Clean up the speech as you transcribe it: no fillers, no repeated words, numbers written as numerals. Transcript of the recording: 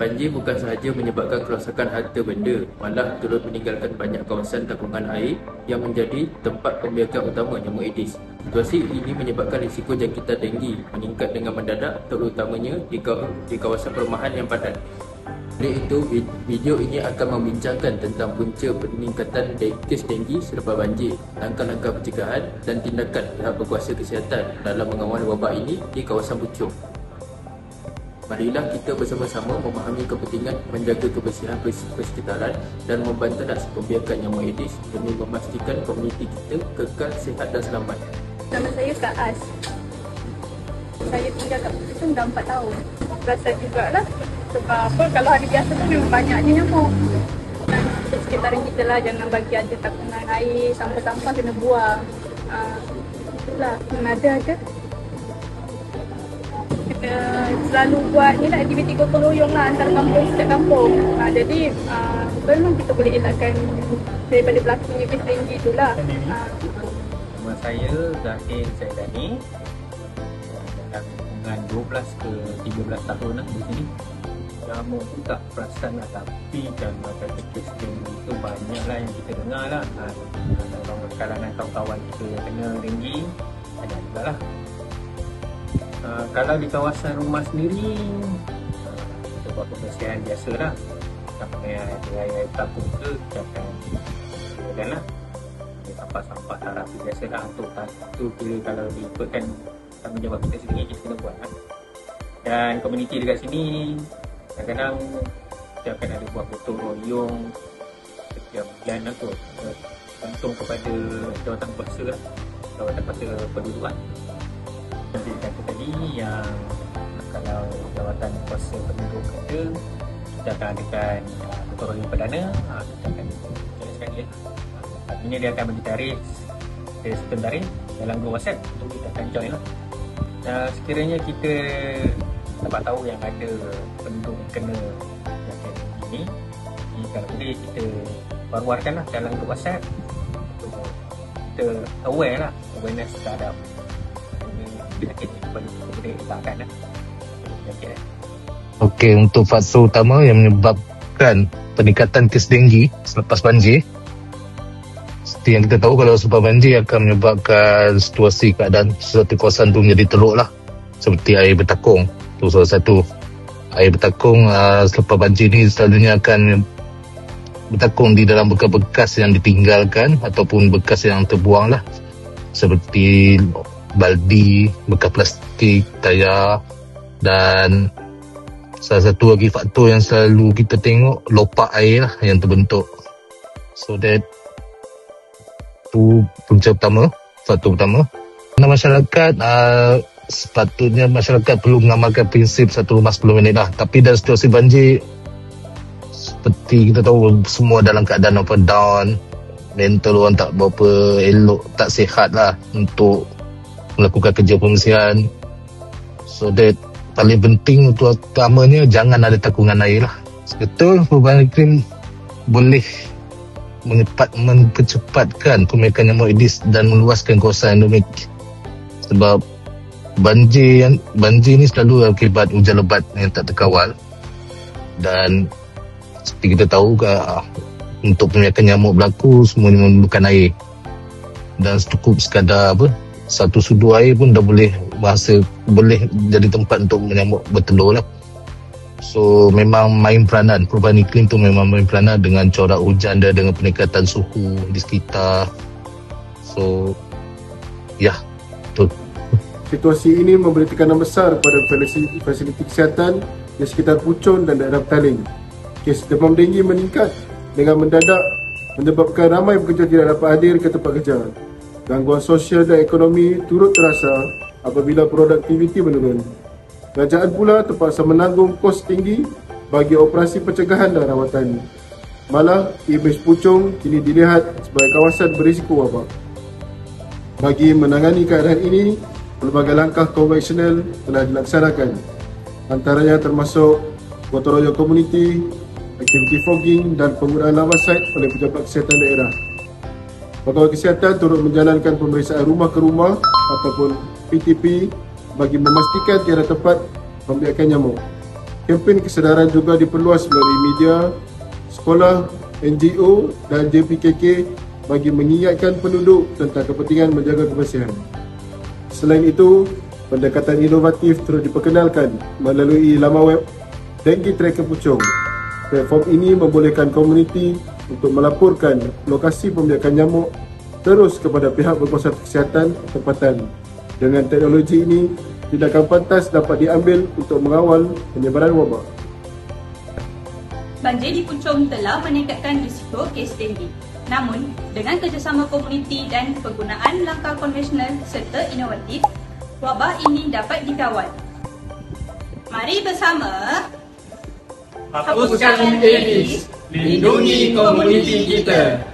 Banjir bukan sahaja menyebabkan kerosakan harta benda, malah turut meninggalkan banyak kawasan takungan air yang menjadi tempat pembiakan utama nyamuk Aedes. Situasi ini menyebabkan risiko jangkitan denggi meningkat dengan mendadak, terutamanya di kawasan perumahan yang padat. Oleh itu, video ini akan membincangkan tentang punca peningkatan kes denggi selepas banjir, langkah-langkah pencegahan dan tindakan pihak berkuasa kesihatan dalam mengawal wabak ini di kawasan Puchong. Marilah kita bersama-sama memahami kepentingan menjaga kebersihan persekitaran dan membantalas pembiakan nyamuk Aedes demi memastikan komuniti kita kekal sihat dan selamat. Nama saya Kak As. Saya tinggal kat Puchong dah 4 tahun. Rasa jugalah sebab apa, kalau hari biasa tu memang banyaknya nyamuk. Sekitaran kita lah, jangan bagi ada takungan air, sampah-sampah kena buang. Itulah, ada ke? Kita selalu buat ni lah, aktiviti gotong royong lah antara kampung setiap kampung. Jadi memang kita boleh elakkan daripada berlakunya kes denggi tu lah. Nama saya Zahir Zaidani. Dalam hubungan 12 ke 13 tahun lah di sini. Nyamuk tu tak perasan lah, tapi kalau kata kes denggi tu banyak lah yang kita dengar lah. Kalangan kawan-kawan kita yang kena denggi, ada juga lah. Kalau di kawasan rumah sendiri, kita buat pembersihan biasa lah. Sampai air takut ke, kita akan siapkan lah. Sampah-sampah taraf biasa lah. Untuk kira kalau diikutkan tanggungjawab kita sendiri, kita kena buat lah. Dan komuniti dekat sini, kadang-kadang kita akan ada buat gotong royong setiap bulan lah tu, gantung kepada jawatan kuasa lah, jawatan kuasa pendudukan. Seperti kata tadi, yang kalau jawatan kuasa penduduk kata, kita akan adakan gotong royong perdana, kita akan jalan sekali lah. Artinya dia akan bagi tarikh, dari sistem tarikh dalam grup WhatsApp, kita akan join lah. Sekiranya kita dapat tahu yang ada penduduk kena penyakit ini, kalau boleh kita war-warkan lah dalam grup WhatsApp untuk kita aware lah, awareness terhadap penyakit ini kepada kita boleh elakkan lah penyakit. Okey, untuk faktor utama yang menyebabkan peningkatan kes denggi selepas banjir, seperti yang kita tahu, kalau selepas banjir akan menyebabkan situasi keadaan satu kawasan tu menjadi teruk lah, seperti air bertakung. Itu salah satu. Air bertakung selepas banjir ni selalunya akan bertakung di dalam bekas-bekas yang ditinggalkan ataupun bekas yang terbuang lah, seperti baldi, bekas plastik, tayar. Dan salah satu lagi faktor yang selalu kita tengok, lopak air lah yang terbentuk. So that tu punca utama, faktor utama. Masyarakat sepatutnya masyarakat perlu mengamalkan prinsip satu rumah 10 minit lah. Tapi dalam situasi banjir, seperti kita tahu, semua dalam keadaan apa, down, mental orang tak berapa elok, tak sihat lah untuk melakukan kerja pembersihan. So that paling penting untuk utamanya, jangan ada takungan air lah. Betul, perubahan iklim boleh mempercepatkan pembiakan nyamuk Aedes dan meluaskan kawasan endemik. Sebab banjir ni selalu akibat hujan lebat yang tak terkawal. Dan seperti kita tahu, untuk pembiakan nyamuk berlaku semuanya memerlukan air. Dan cukup sekadar satu sudu air pun dah boleh jadi tempat untuk nyamuk bertelur lah. So memang main peranan, perubahan iklim tu memang main peranan dengan corak hujan dan dengan peningkatan suhu di sekitar. So ya, betul. Situasi ini memberi tekanan besar pada fasiliti kesihatan di sekitar Puchong dan daerah Petaling. Kes demam denggi meningkat dengan mendadak, menyebabkan ramai pekerja tidak dapat hadir ke tempat kerja. Gangguan sosial dan ekonomi turut terasa apabila produktiviti menurun. Kerajaan pula terpaksa menanggung kos tinggi bagi operasi pencegahan dan rawatan. Malah, imej Puchong kini dilihat sebagai kawasan berisiko wabak. Bagi menangani keadaan ini, pelbagai langkah konvensional telah dilaksanakan. Antaranya termasuk gotong royong komuniti, aktiviti fogging dan penggunaan lava site oleh pejabat kesihatan daerah. Pegawai kesihatan turut menjalankan pemeriksaan rumah ke rumah ataupun PTP bagi memastikan tiada tempat pembiakan nyamuk. Kempen kesedaran juga diperluas melalui media, sekolah, NGO dan JPKK bagi mengingatkan penduduk tentang kepentingan menjaga kebersihan. Selain itu, pendekatan inovatif terus diperkenalkan melalui laman web Dengue Tracker Puchong. Platform ini membolehkan komuniti untuk melaporkan lokasi pembiakan nyamuk terus kepada pihak berkuasa kesihatan tempatan. Dengan teknologi ini, tindakan pantas dapat diambil untuk mengawal penyebaran wabak. Banjir di Puchong telah meningkatkan risiko kes denggi. Namun, dengan kerjasama komuniti dan penggunaan langkah konvensional serta inovatif, wabak ini dapat dikawal. Mari bersama hapuskan Aedes, lindungi komuniti kita.